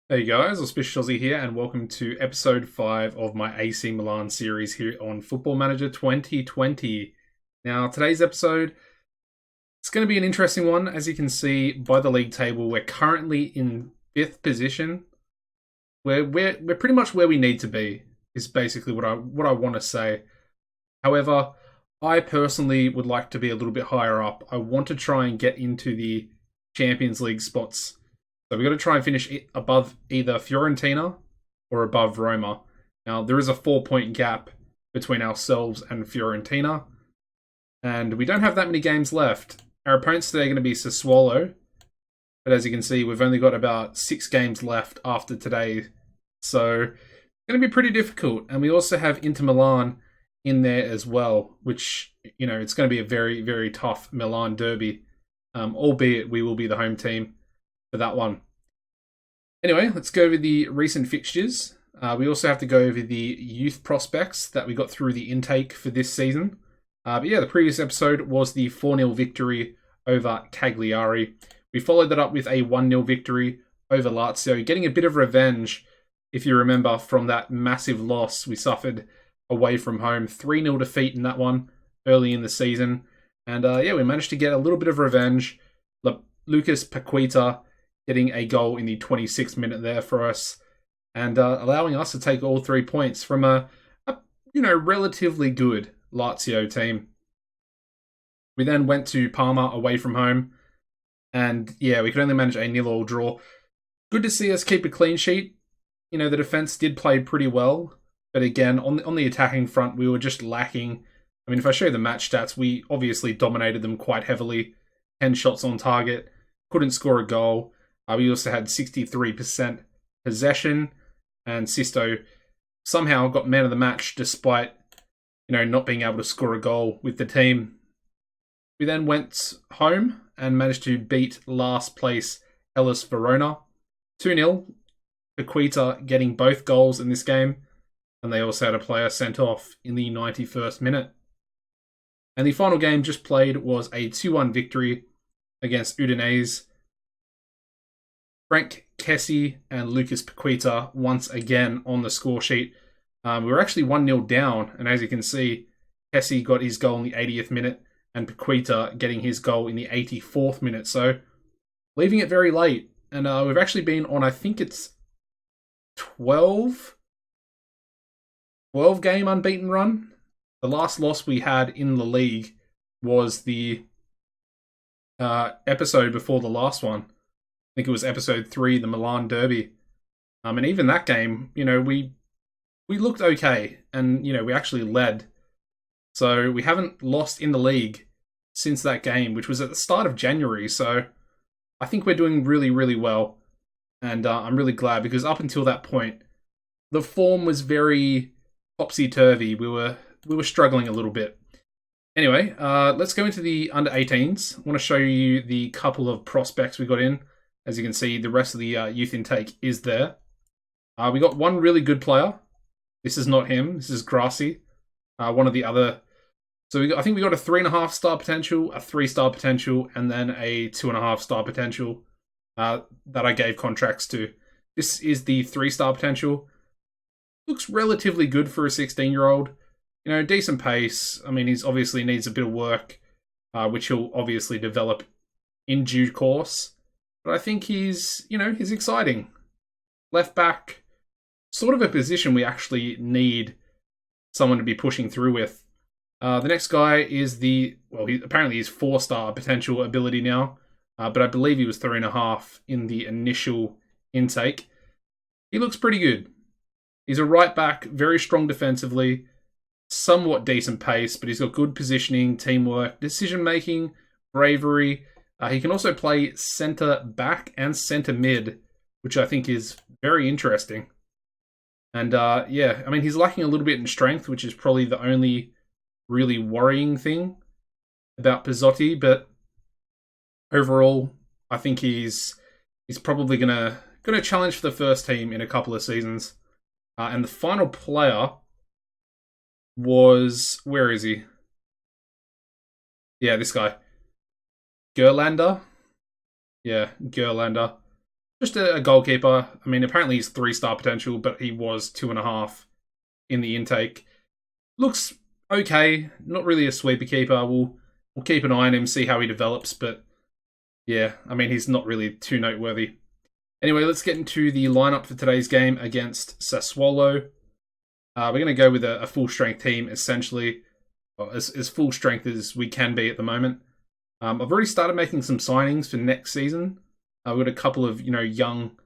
Hey guys, Auspicious Aussie here, and welcome to episode 5 of my AC Milan series here on Football Manager 2020. Now, today's episode, it's going to be an interesting one. As you can see by the league table, we're currently in 5th position. We're pretty much where we need to be, is basically what I want to say. However, I personally would like to be a little bit higher up. I want to try and get into the Champions League spots. So we've got to try and finish above either Fiorentina or above Roma. Now, there is a 4-point gap between ourselves and Fiorentina, and we don't have that many games left. Our opponents today are going to be Sassuolo, but as you can see, we've only got about 6 games left after today, so it's going to be pretty difficult. And we also have Inter Milan in there as well, which, it's going to be a very, very tough Milan derby, albeit we will be the home team for that one. Anyway, let's go over the recent fixtures. We also have to go over the youth prospects that we got through the intake for this season. But yeah, the previous episode was the 4-0 victory over Cagliari. We followed that up with a 1-0 victory over Lazio, getting a bit of revenge, if you remember, from that massive loss we suffered away from home. 3-0 defeat in that one early in the season. And we managed to get a little bit of revenge. Lucas Paqueta getting a goal in the 26th minute there for us, and allowing us to take all 3 points from a relatively good Lazio team. We then went to Parma away from home, and we could only manage a 0-0 draw. Good to see us keep a clean sheet. The defense did play pretty well, but again, on the attacking front, we were just lacking. I mean, if I show you the match stats, we obviously dominated them quite heavily. 10 shots on target, couldn't score a goal. We also had 63% possession, and Sisto somehow got man of the match despite, not being able to score a goal with the team. We then went home and managed to beat last place Hellas Verona 2-0. Paqueta getting both goals in this game, and they also had a player sent off in the 91st minute. And the final game just played was a 2-1 victory against Udinese. Frank Kessie and Lucas Paqueta once again on the score sheet. We were actually 1-0 down, and as you can see, Kessie got his goal in the 80th minute, and Paqueta getting his goal in the 84th minute. So, leaving it very late. And we've actually been on, I think it's 12 game unbeaten run. The last loss we had in the league was the episode before the last one. I think it was episode 3, the Milan derby. And even that game, we looked okay, and we actually led. So we haven't lost in the league since that game, which was at the start of January. So I think we're doing really, really well, and I'm really glad, because up until that point, the form was very topsy-turvy. We were struggling a little bit. Anyway, let's go into the under-18s. I want to show you the couple of prospects we got in. As you can see, the rest of the youth intake is there. We got one really good player. This is not him. This is Grassi. One of the other. So I think we got a 3.5 star potential, a 3-star potential, and then a 2.5 star potential that I gave contracts to. This is the 3-star potential. Looks relatively good for a 16-year-old. Decent pace. I mean, he's obviously needs a bit of work, which he'll obviously develop in due course. But I think he's exciting. Left back, sort of a position we actually need someone to be pushing through with. The next guy is apparently he's 4-star potential ability now, but I believe he was 3.5 in the initial intake. He looks pretty good. He's a right back, very strong defensively, somewhat decent pace, but he's got good positioning, teamwork, decision making, bravery. He can also play centre back and centre mid, which I think is very interesting. And he's lacking a little bit in strength, which is probably the only really worrying thing about Pizzotti. But overall, I think he's probably gonna challenge for the first team in a couple of seasons. And the final player was, where is he? Yeah, this guy. Gerlander. Yeah, Gerlander. Just a goalkeeper. I mean, apparently he's 3-star potential, but he was 2.5 in the intake. Looks okay. Not really a sweeper keeper. We'll keep an eye on him, see how he develops. But yeah, I mean, he's not really too noteworthy. Anyway, let's get into the lineup for today's game against Sassuolo. We're going to go with a full-strength team, essentially. Well, as full strength as we can be at the moment. I've already started making some signings for next season. We've got a couple of young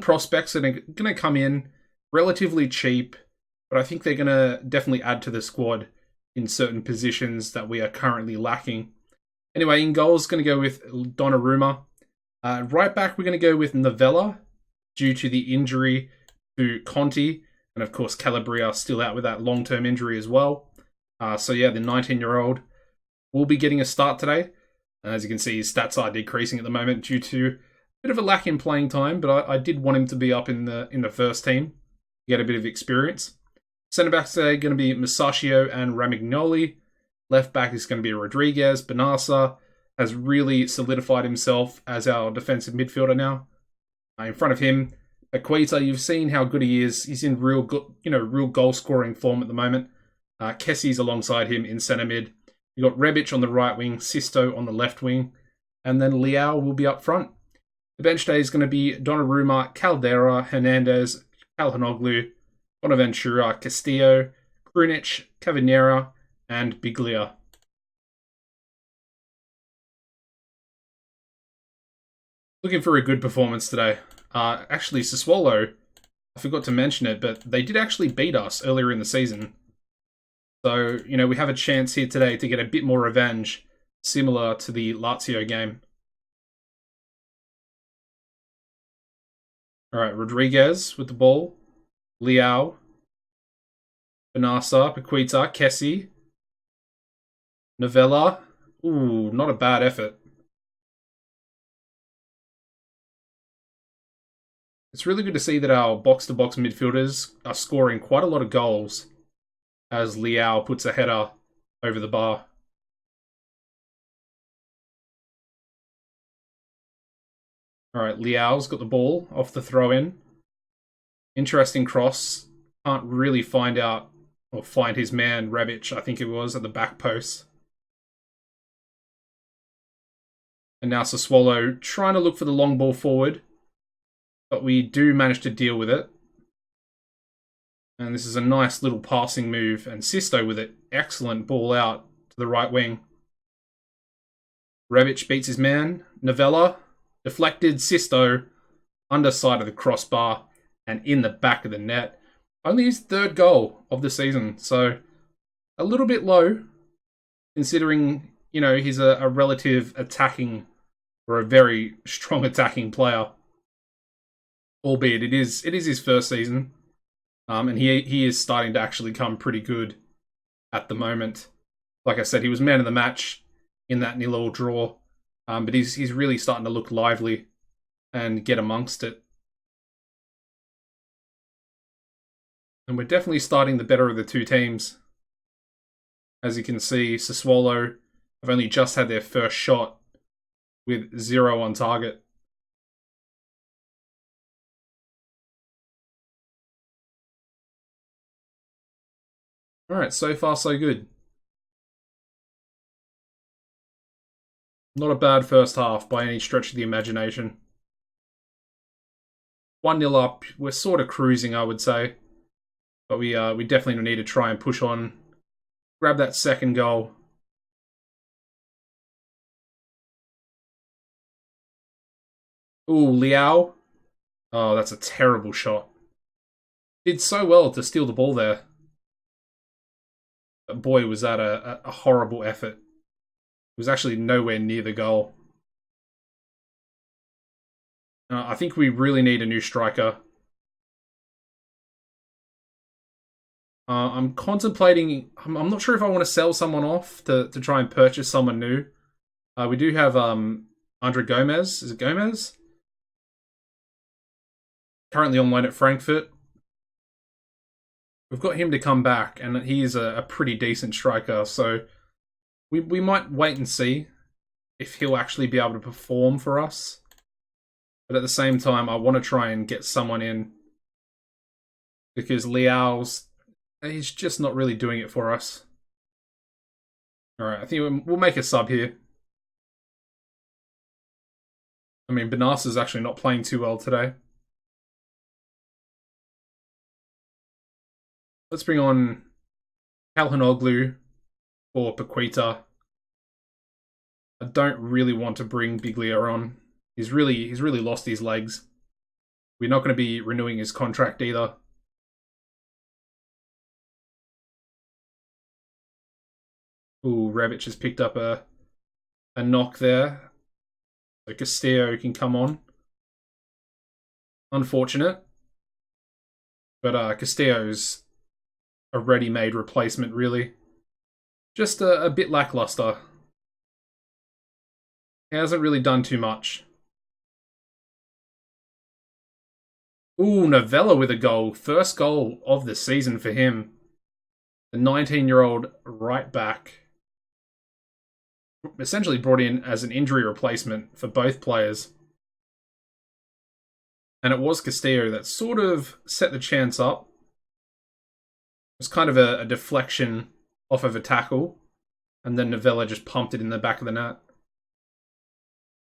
prospects that are going to come in relatively cheap, but I think they're going to definitely add to the squad in certain positions that we are currently lacking. Anyway, in goals, going to go with Donnarumma. Right back, we're going to go with Novella due to the injury to Conti, and of course Calabria still out with that long-term injury as well. So yeah, the 19-year-old will be getting a start today. As you can see, his stats are decreasing at the moment due to a bit of a lack in playing time, but I did want him to be up in the first team, get a bit of experience. Centre backs are going to be Musacchio and Ramignoli. Left back is going to be Rodriguez. Benassa has really solidified himself as our defensive midfielder now. In front of him, Aquita, you've seen how good he is. He's in real goal scoring form at the moment. Kessie's alongside him in centre mid. You've got Rebic on the right wing, Sisto on the left wing, and then Leao will be up front. The bench day is going to be Donnarumma, Caldera, Hernandez, Calhanoglu, Bonaventura, Castillo, Krunic, Cavaniera, and Biglia. Looking for a good performance today. Actually, Sassuolo, I forgot to mention it, but they did actually beat us earlier in the season. So, we have a chance here today to get a bit more revenge, similar to the Lazio game. All right, Rodriguez with the ball. Leao. Benassa, Paquita, Kessie. Novella. Ooh, not a bad effort. It's really good to see that our box-to-box midfielders are scoring quite a lot of goals as Leao puts a header over the bar. All right, Leao's got the ball off the throw-in. Interesting cross. Can't really find his man, Rebic, I think it was, at the back post. And now Sassuolo trying to look for the long ball forward, but we do manage to deal with it. And this is a nice little passing move. And Sisto with it. Excellent ball out to the right wing. Rebic beats his man. Novella. Deflected. Sisto. Underside of the crossbar. And in the back of the net. Only his third goal of the season. So a little bit low. Considering, he's a relative attacking or a very strong attacking player. Albeit it is his first season. And he is starting to actually come pretty good at the moment. Like I said, he was man of the match in that 0-0 draw. But he's really starting to look lively and get amongst it. And we're definitely starting the better of the two teams. As you can see, Sassuolo have only just had their first shot with 0 on target. Alright, so far so good. Not a bad first half by any stretch of the imagination. 1-0 up, we're sort of cruising, I would say. But we definitely need to try and push on. Grab that second goal. Ooh, Leao. Oh, that's a terrible shot. Did so well to steal the ball there. But boy, was that a horrible effort. It was actually nowhere near the goal. I think we really need a new striker. I'm contemplating... I'm not sure if I want to sell someone off to try and purchase someone new. We do have Andre Gomez. Is it Gomez? Currently on loan at Frankfurt. We've got him to come back, and he is a pretty decent striker, so we might wait and see if he'll actually be able to perform for us. But at the same time, I want to try and get someone in because Leao's, he's just not really doing it for us. All right, I think we'll make a sub here. I mean, Benassa's actually not playing too well today. Let's bring on Calhanoglu or Paquita. I don't really want to bring Biglia on. He's really lost his legs. We're not going to be renewing his contract either. Ooh, Rebic has picked up a knock there. So Castillo can come on. Unfortunate. But Castillo's a ready-made replacement, really. Just a bit lackluster. He hasn't really done too much. Ooh, Novella with a goal. First goal of the season for him. The 19-year-old right back. Essentially brought in as an injury replacement for both players. And it was Castillo that sort of set the chance up. It was kind of a deflection off of a tackle. And then Novella just pumped it in the back of the net.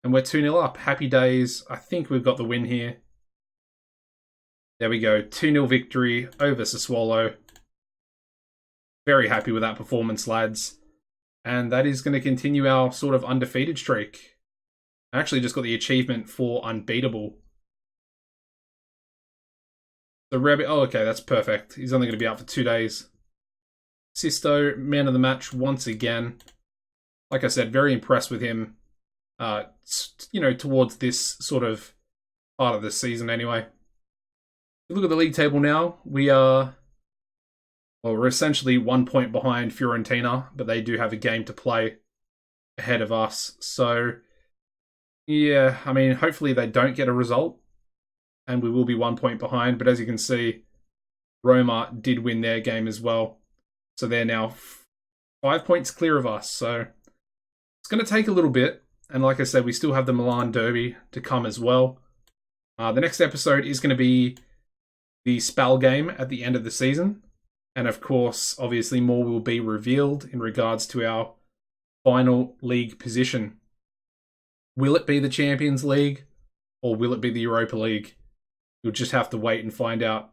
And we're 2-0 up. Happy days. I think we've got the win here. There we go. 2-0 victory over Sassuolo. Very happy with that performance, lads. And that is going to continue our sort of undefeated streak. I actually just got the achievement for unbeatable. The Rabbit. Oh, okay, that's perfect. He's only going to be out for 2 days. Sisto, man of the match once again. Like I said, very impressed with him. Towards this sort of part of the season anyway. Look at the league table now. We're essentially 1 point behind Fiorentina, but they do have a game to play ahead of us. So, yeah, I mean, hopefully they don't get a result, and we will be 1 point behind. But as you can see, Roma did win their game as well. So they're now 5 points clear of us. So it's going to take a little bit. And like I said, we still have the Milan derby to come as well. The next episode is going to be the Spal game at the end of the season. And of course, obviously more will be revealed in regards to our final league position. Will it be the Champions League or will it be the Europa League? You'll just have to wait and find out.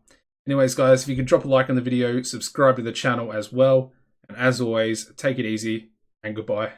Anyways, guys, if you could drop a like on the video, subscribe to the channel as well. And as always, take it easy and goodbye.